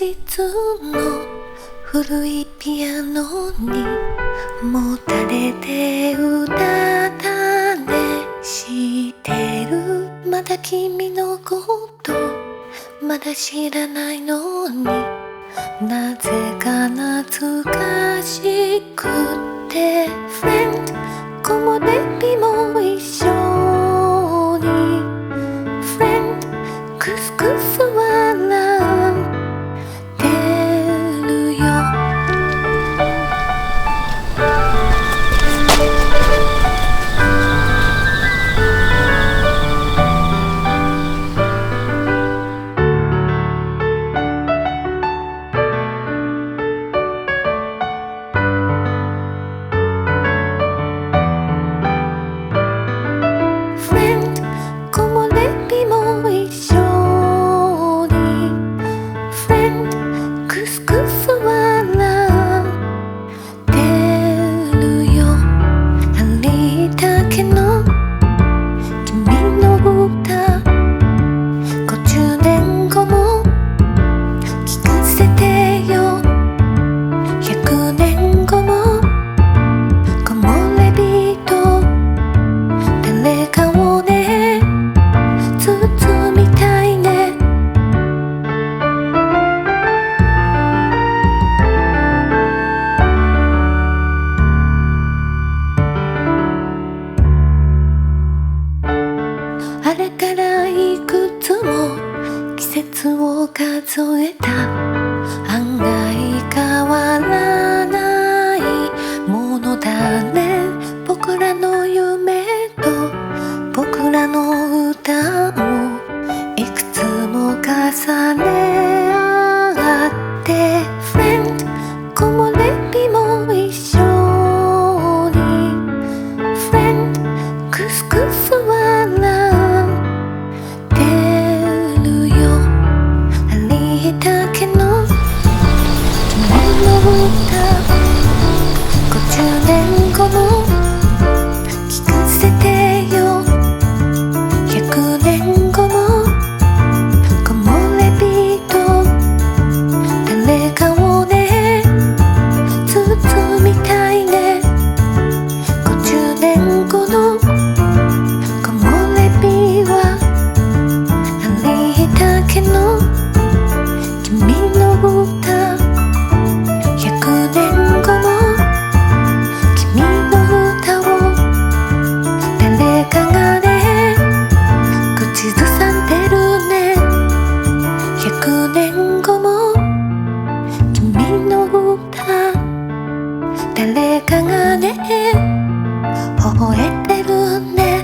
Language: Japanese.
室の古いピアノにもたれてうたた寝してる。まだ君のことまだ知らないのになぜか懐かしくて Friend 木漏れ日も一緒に Friend クスクス笑ってるよ。あれからいくつも季節を数えた。案外変わらないものだね。僕らの夢と僕らの歌をいくつも重ね合って Friend 木漏れ日も一緒に Friend クスクス笑ってるよ。ありったけの君の歌50年後も聞かせてよ。100年後も木漏れ日と誰かをね包みたいね。50年後の木漏れ日はありったけの君の歌100年後も君の歌を誰かがね口ずさんでるね。100年後も君の歌誰かがね微笑んでるね。